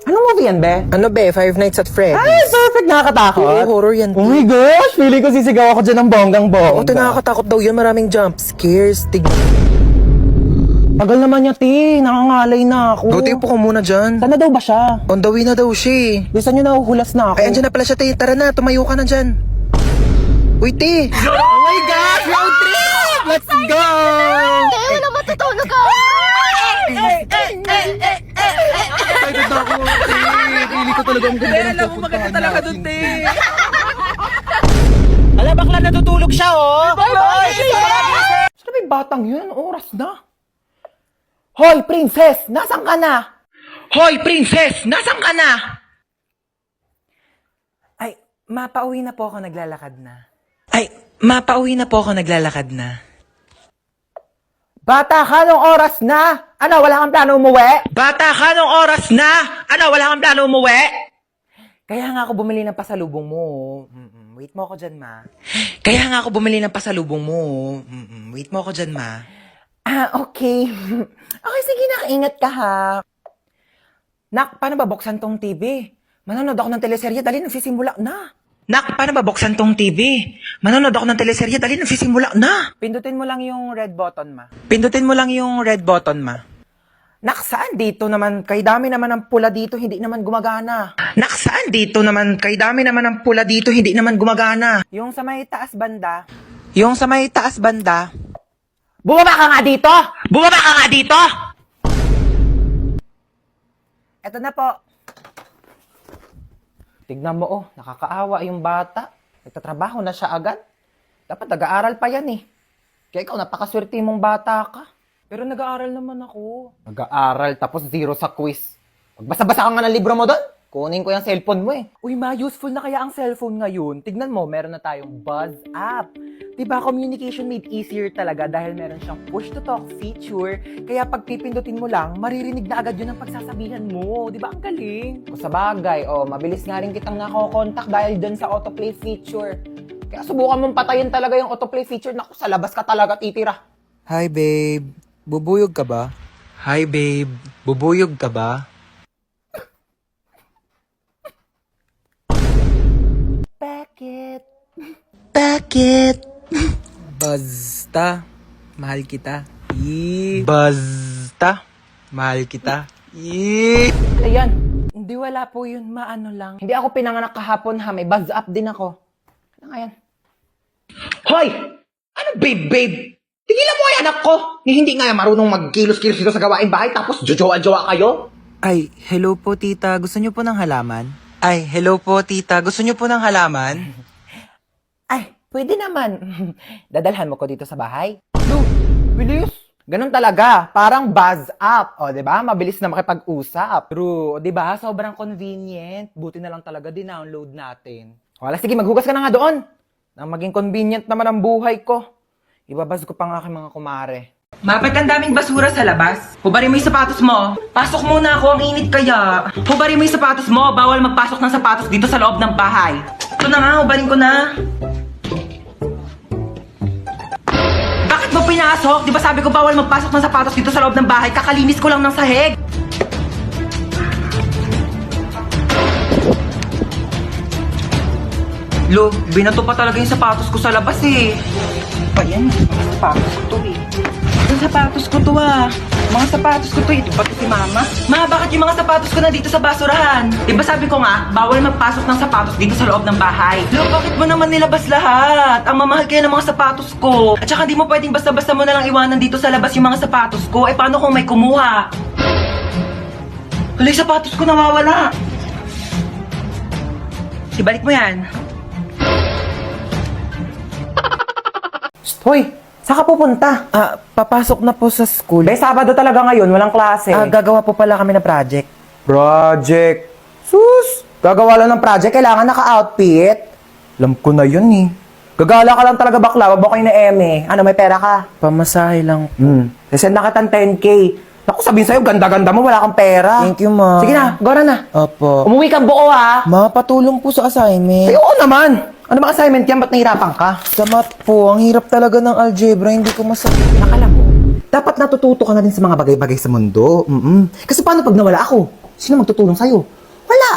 Anong movie yan, be? Ano be? Five Nights at Freddy's. Ay, perfect! Nakakatakot. Oo, horror yan. Oh my gosh! Feeling ko sisigaw ako dyan ng bonggang-bongga. Oo, ito nakakatakot daw yun. Maraming jump scares. Tignan. Tagal naman niya, ti. Nakangalay na ako. Buti po ko muna dyan. Sana daw ba siya? On the way na daw siya eh. Gusto niyo nahuhulas na ako. Ay, andyan na pala siya, te. Tara na, tumayo ka na dyan. Uy, te. Oh my gosh! Road trip! Let's go! Wala matutulog ka! Excited na ako, te. Pili ko talaga ang ganda ng Alam mo, maganda talaga dun, te. Ala, bakla natutulog siya, oh! Saan ba yung batang yun? Anong oras na? Hoy, princess! Nasaan ka na? Hoy, princess! Nasaan ka na? Ay, mapauwi na po ako naglalakad na. Ay, mapauwi na po ako naglalakad na. Bata ka, anong oras na? Ano, wala kang plano umuwi? Bata ka, nung oras na? Ano, wala kang plano umuwi? Kaya nga ako bumili ng pasalubong mo. Wait mo ako dyan, ma. Kaya nga ako bumili ng pasalubong mo. Wait mo ako dyan, ma. Ah, okay. Okay, sige na, ingat ka ha. Nak, paano ba buksan tong TV? Manonood ako ng teleserye, dali nagsisimula na. Nak, paano ba buksan tong TV? Manonood ako ng teleserye, dali nagsisimula na. Pindutin mo lang yung red button, ma. Pindutin mo lang yung red button, ma. Nak, saan dito naman? Kay dami naman ng pula dito, hindi naman gumagana. Nak, saan dito naman? Kay dami naman ng pula dito, hindi naman gumagana. Yung sa may taas banda, Yung sa may taas banda. Bumaba ka nga dito! Bumaba ka nga dito! eto na po. Tignan mo, oh, nakakaawa yung bata. Nagtatrabaho na siya agad. Dapat nag-aaral pa yan eh. Kaya ikaw, napakaswerte mong bata ka. Pero nag-aaral naman ako. Nag-aaral, tapos zero sa quiz. Magbasa-basa ka nga ng libro mo doon. Kunin ko yung cellphone mo eh. Uy ma, useful na kaya ang cellphone ngayon. Tignan mo, meron na tayong Buzz app. Diba, communication made easier talaga dahil meron siyang push-to-talk feature. Kaya pag pipindutin mo lang, maririnig na agad yun ang pagsasabihan mo. Diba, ang galing? O sa bagay, mabilis nga rin kitang nakokontak dahil dyan sa autoplay feature. Kaya subukan mong patayin talaga yung autoplay feature. Naku, sa labas ka talaga titira. Hi, babe. Bubuyog ka ba? Hi, babe. Bubuyog ka ba? Bakit? Bakit? Basta. Mahal kita. Basta. Mahal kita. Ayan. Hindi, wala po yun. Maano lang. Hindi ako pinanganak kahapon ha. May buzz up din ako. Ano nga yan? Hoy! Ano, babe? Tigilan mo ay anak ko! Hindi nga marunong magkilos-kilos dito sa gawain bahay tapos jojowa-jowa kayo? Ay, hello po, tita. Gusto niyo po ng halaman? Ay, hello po, tita. Gusto niyo po ng halaman? Ay, pwede naman. Dadalhan mo ko dito sa bahay. No, bilis. Ganun talaga. Parang buzz up. O, di ba? Mabilis na makipag-usap. True. O, di ba? Sobrang convenient. Buti na lang talaga din-download natin. Wala, sige, maghugas ka na nga doon. Nang maging convenient naman ang buhay ko. Ibabaz ko pa nga aking mga kumare. Mapet, ang daming basura sa labas. Hubarin mo yung sapatos mo. Pasok muna ako, ang init kaya. Hubarin mo yung sapatos mo. Bawal magpasok ng sapatos dito sa loob ng bahay. Ito na nga, hubarin ko na. Bakit mo pinasok? Di ba sabi ko bawal magpasok ng sapatos dito sa loob ng bahay? Kakalinis ko lang ng sahig. Lo, binato pa talaga yung sapatos ko sa labas eh. Pa yan, mga sapatos ko to eh. Yung sapatos ko to ah. Mga sapatos ko to, ito pati si mama. Ma, bakit yung mga sapatos ko nandito sa basurahan? Diba sabi ko nga, bawal magpasok ng sapatos dito sa loob ng bahay. Lo, bakit mo naman nilabas lahat? Ang mamahal kaya ng mga sapatos ko. At saka di mo pwedeng basta-basta mo na lang iwanan dito sa labas yung mga sapatos ko. Eh paano kung may kumuha? Hala, yung sapatos ko nawawala. Ibalik mo yan. Hoy, saan ka pupunta? Papasok na po sa school. Sabado talaga ngayon, walang klase. Gagawa po pala kami ng project. Project. Sus! Gagawa lang ng project, kailangan naka-outfit. Alam ko na yun eh. Gagala ka lang talaga bakla, wag mo kayo na eme. Ano, may pera ka? Pamasahe lang. Send na kitang 10K. Naku, sabihin sa'yo, ganda-ganda mo, wala kang pera. Thank you, ma. Sige na, gora na. Opo. Umuwi kang buo ha. Ma, patulong po sa assignment. Ay, oo naman. Ano bang assignment yan? Ba't nahirapan ka? Sa math po, ang hirap talaga ng algebra, hindi ko masabi. Nakala mo, dapat natututo ka na din sa mga bagay-bagay sa mundo. Kasi paano pag nawala ako? Sino magtutulong sa'yo? Wala.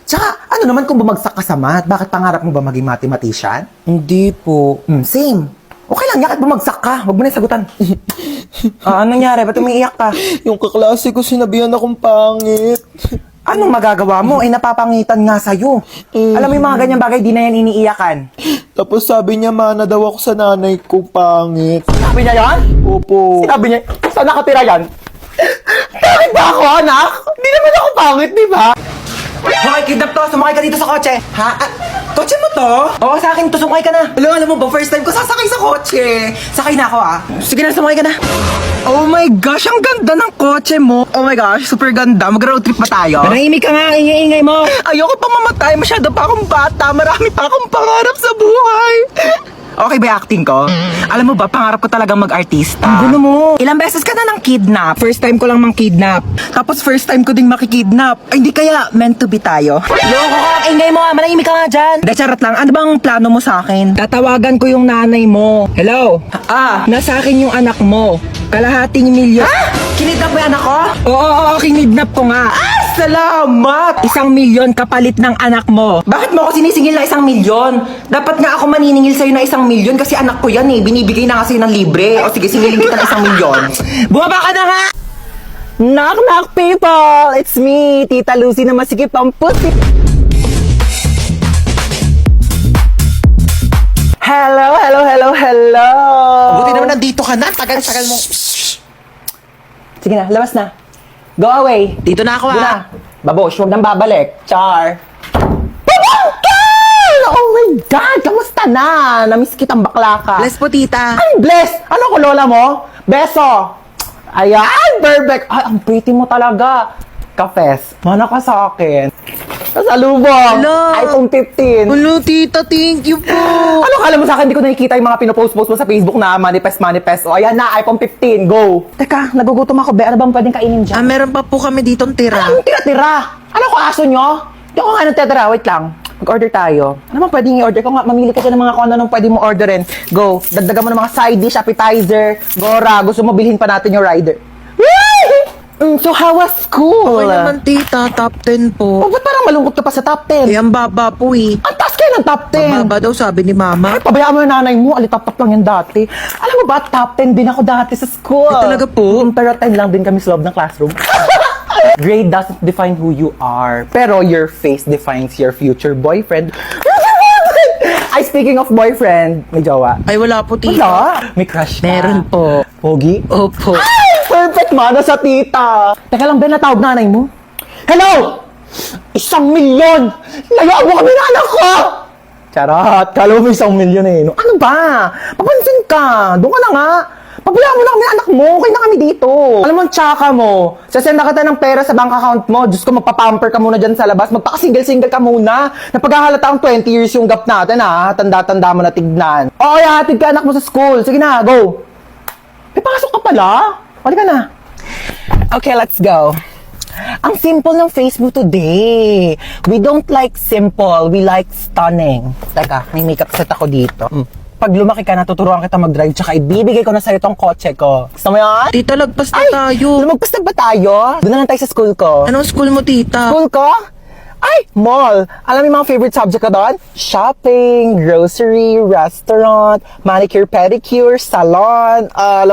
Tsaka, ano naman kung bumagsak ka sa math? Bakit pangarap mo ba maging mathematician? Hindi po. Same. Okay lang, yakit bumagsak ka. Huwag mo na sagutan. Anong nangyari? Ba't umiiyak ka? Yung kaklase ko sinabihan akong pangit. Anong magagawa mo? Napapangitan nga sa'yo. Alam mo yung mga ganyang bagay, di na yan iniiyakan. Tapos sabi niya, mana daw ako sa nanay ko pangit. Sabi niya yan? Opo. Sinabi niya, saan nakatira yan? Bakit ba ako, anak? Hindi naman ako pangit, di ba? Hoy, kidnap to! Sumakay ka dito sa kotse! Ha? Kotse mo to? Oo, sa akin to. Sumakay ka na. Alam mo ba, first time ko sasakay sa kotse. Sakay na ako, Sige na, sumakay ka na. Oh my gosh, ang ganda ng kotse mo. Oh my gosh, super ganda. Mag-road trip pa tayo. Manahimik ka nga, ingay-ingay mo. Ayoko pa mamatay. Masyado pa akong bata. Marami pa akong pangarap sa buhay. Okay ba yung acting ko? Alam mo ba, pangarap ko talagang mag-artista. Ang gulo mo. Ilang beses ka na nang kidnap. First time ko lang mang kidnap. Tapos first time ko ding makikidnap. Ay, hindi kaya meant to be tayo? Loko ka, ingay mo, manahimik ka nga dyan. Hindi, charot lang. Ano bang plano mo sa akin? Tatawagan ko yung nanay mo. Hello? Nasa akin yung anak mo. Kalahating milyon. Kinidnap mo yung anak ko? Oo, kinidnap ko nga. Salamat! 1 milyon kapalit ng anak mo. Bakit mo ako sinisingil na 1 milyon? Dapat nga ako maniningil sa'yo na 1 milyon kasi anak ko yan eh. Binibigay na nga sa'yo ng libre. O sige, singilin kita ng 1 milyon. Bumaba ka na nga! Knock knock people! It's me, Tita Lucy na masikip ang pussy. Hello, hello, hello, hello! Buti naman nandito ka na. Tagal-tagal mo. Sige na, labas na. Go away. Dito na ako Doon na. Babosh, huwag nang babalik. Char. Babangkel! Oh my God! Kamusta na? Namiss kitang bakla ka. Bless po, tita. Ay, bless! Ano ko, lola mo? Beso! Ayan, perfect! Ay, ang pretty mo talaga. Kafes, mana ka sa akin. Kasalubong! Hello. iPhone 15. Hello, tita. Thank you po. Ano kala mo sa akin? Hindi ko nakikita yung mga pinopost-post mo sa Facebook na manifest. O, ayan na, iPhone 15. Go! Teka, nagugutom ako. Be, ano bang pwedeng kainin dyan? Meron pa po kami ditong tira. Anong tira-tira? Ano ko aso nyo? Hindi ako nga nagtitira. Wait lang. Mag-order tayo. Ano bang pwedeng i-order ko nga? Mamili ka dyan ng mga kung ano pwede mo orderin. Go. Dagdagan mo ng mga side dish, appetizer. Gora. Gusto mo bilhin pa natin yung rider. So how was school? Okay naman, tita. Top 10 Oh, po. ba't parang malungkot ka pa sa top 10? Eh, ang baba po eh. Ang taas kayo ng top 10. Mababa daw sabi ni mama. Ay, pabayaan mo yung nanay mo. Alitap-tap lang yan dati. Alam mo ba, top 10 din ako dati sa school. Ay, talaga po? Pero 10 lang din kami sa loob ng classroom. Grade doesn't define who you are. Pero your face defines your future boyfriend. Ay, speaking of boyfriend, may jowa. Ay, wala po, tita. Wala. May crush ka. Meron po. Pogi? Opo. Ay, perfect mana sa tita. Teka lang, Ben, natawag nanay mo. Hello! 1 milyon! Layaan mo kami ng anak ko! Charot, kala mo 1 milyon eh. No, ano ba? Papansin ka. Doon ka na nga. Pabayaan mo na kami ng anak mo. Okay na kami dito. Alam mo, ang tsaka mo. Sasenda kita ng pera sa bank account mo. Diyos ko, magpapamper ka muna dyan sa labas. Magpaka-single-single ka muna. Napaghahalata ang 20 years yung gap natin, ha? Tanda-tanda mo na tignan. Oo, hatid ka anak mo sa school. Sige na, go. May pasok ka pala. Halika na. Okay, let's go. Ang simple ng face mo today. We don't like simple, we like stunning. Teka, may makeup set ako dito. Pag lumaki ka, natuturuan kita mag-drive, tsaka ibibigay ko na sa'yo tong kotse ko. Gusto mo yan? Tita, lagpas na tayo. Lumagpas na ba tayo? Doon na lang tayo sa school ko. Anong school mo, tita? School ko? Ay, mall. Alam mo yung mga favorite subject ko doon? Shopping, grocery, restaurant, manicure, pedicure, salon, Hala,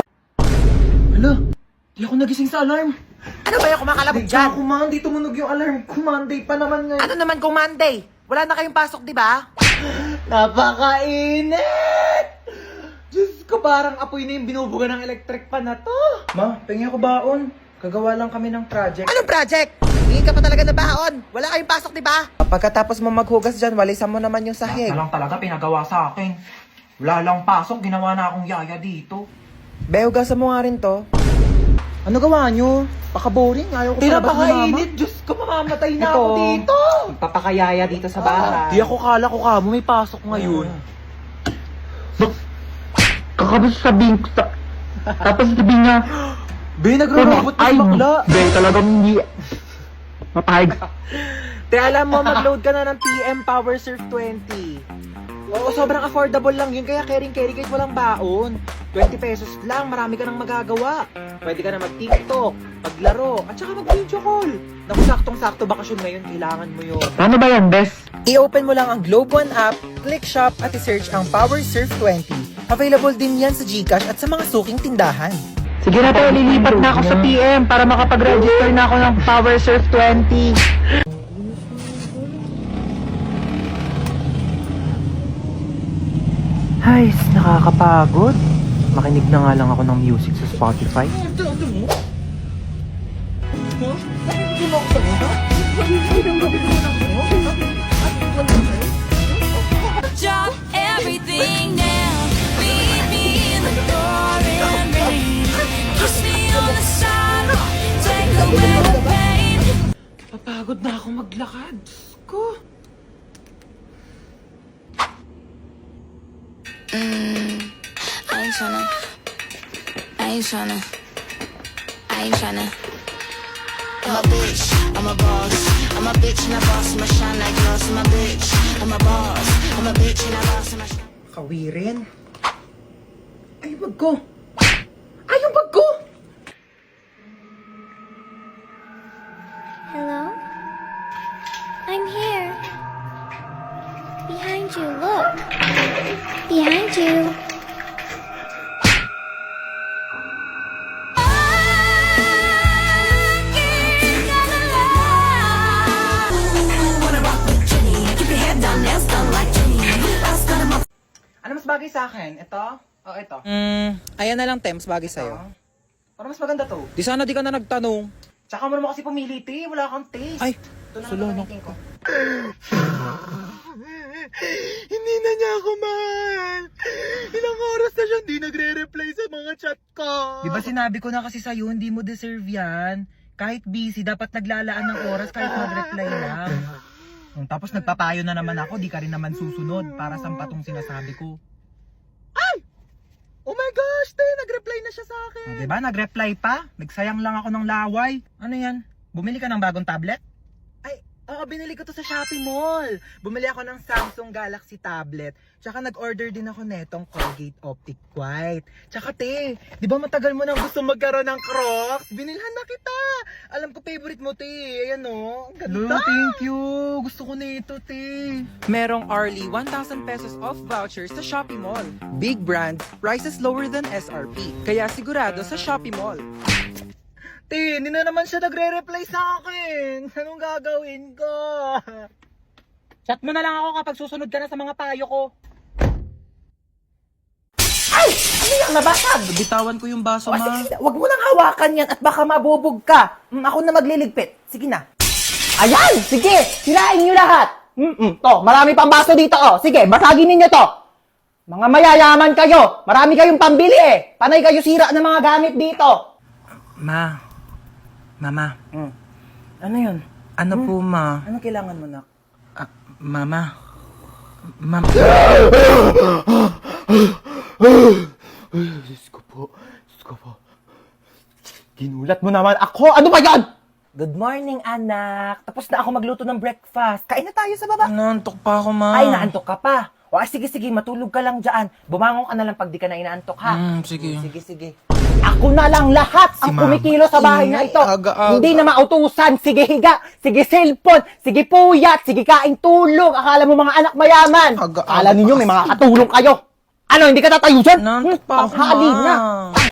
di ako nagising sa alarm. Ano ba yung kumakalabog dyan? Monday tumunog yung alarm ko. Monday pa naman ngayon. Ano naman kung Monday? Wala na kayong pasok, di ba? Napakainit! Diyos ko, parang apoy na yung binubuga ng electric pan na to. Ma, pengi ako baon. Kagawa lang kami ng project. Anong project? Hindi ka pa talaga nabaon. Wala kayong pasok, di ba? Pagkatapos mo maghugas dyan, walisan mo naman yung sahig. Lang talaga pinagawa sa akin. Wala lang pasok, ginawa na akong yaya dito. Be, hugasan mo nga rin to. Ano gawa nyo? Paka-boring, ayaw ko sa labas ni mama. Diyos ko, mamamatay na ako dito. Magpapakayaya dito sa bahay. Di ako kala ko kamo, may pasok ngayon. Kakabos sabihin ko sa... Tapos sabihin niya, Be, nagro-robot na si bakla. Be, talagang hindi... Mapahig. Te, alam mo, mag-load ka na ng TM Power Surf 20. Oo, sobrang affordable lang yun. Kaya caring-carry kahit walang baon. 20 pesos lang, marami ka nang magagawa. Pwede ka na mag-TikTok, maglaro, at saka mag-video call. Naku, saktong-sakto bakasyon ngayon, kailangan mo yun. Paano ba yan, Bes? I-open mo lang ang Globe One app, click shop at i-search ang Power Surf 20. Available din yan sa GCash at sa mga suking tindahan. Sige na tayo, lilipat na ako sa PM para makapag-register na ako ng Power Surf 20. Ay, nakakapagod. Makinig na nga lang ako ng music sa Spotify. Drop everything now. Meet me in the pouring rain. Kiss me on the sidewalk. Take away the pain. Papagod na ako maglakad. Diyos ko. I ain't tryna. I'm a bitch, I'm a boss. I'm a bitch and a boss, I'ma shine like gloss. I'm a bitch, I'm a boss. I'm a bitch and a boss, I'ma shine. Kawirin. Ay, yung bag ko. Ay, yung bag ko! Hello? I'm here. Behind you, look. Behind you. Ano mas bagay sa akin? Ito? O ito? Ayan na lang, Tems, bagay sa'yo. Para mas maganda to. Di sana di ka na nagtanong. Tsaka mo naman kasi pumili, te. Wala kang taste. Ay, ito na sulo, ang no? gagamitin ko. Hindi na niya ako mahal. Ilang oras na siya hindi nagre-reply sa mga chat ko. Di ba sinabi ko na kasi sa'yo, hindi mo deserve yan. Kahit busy, dapat naglalaan ng oras kahit mag-reply lang. Tapos nagpapayo na naman ako, di ka rin naman susunod para sa patong sinasabi ko. Oh my gosh, te. Nag-reply na siya sa akin. Di ba? Nag-reply pa? Nagsayang lang ako ng laway. Ano yan? Bumili ka ng bagong tablet? Ay, oo, binili ko to sa Shopee Mall. Bumili ako ng Samsung Galaxy tablet. Tsaka nag-order din ako netong Colgate Optic White. Tsaka te, di ba matagal mo nang gusto magkaroon ng Crocs? Binilhan na kita. Alam ko favorite mo, te. Ayan o. Ang ganda. Thank you. Gusto ko na ito, te. Merong Arly 1,000 pesos off vouchers sa Shopee Mall. Big brands, prices lower than SRP. Kaya sigurado sa Shopee Mall. Te, hindi na naman siya nagre-reply sa akin. Anong gagawin ko? Chat mo na lang ako kapag susunod ka na sa mga payo ko. Ano yan, nabasag? Bitawan ko yung baso, O, sige, wag mo nang hawakan yan at baka mabubog ka. Ako na magliligpit. Sige na. Ayan! Sige! Sirain nyo lahat! To, marami pang baso dito, oh. Sige, basagin ninyo to. Mga mayayaman kayo. Marami kayong pambili, eh. Panay kayo sira ng mga gamit dito. Mama, Ano yun? ano po, ma? Ano kailangan mo, nak? Mama. Diyos ko po. Ginulat mo naman ako. Ano ba yan? Good morning, anak. Tapos na ako magluto ng breakfast. Kain na tayo sa baba. Naantok pa ako, ma. Ay, naantok ka pa. O, sige, matulog ka lang dyan. Bumangon ka na lang pag di ka na inaantok, ha? Sige. Sige. Ako na lang lahat ang Mama. kumikilo sa bahay na Ingay, ito. aga-aga. Hindi na mautusan. Sige higa, sige cellphone, sige puyat, sige kain tulog. Akala mo mga anak mayaman. Aga-aga Akala ninyo may mga katulong kayo. Ano, hindi ka tatayo dyan? Naantok pa ako, Tanghali ma. na.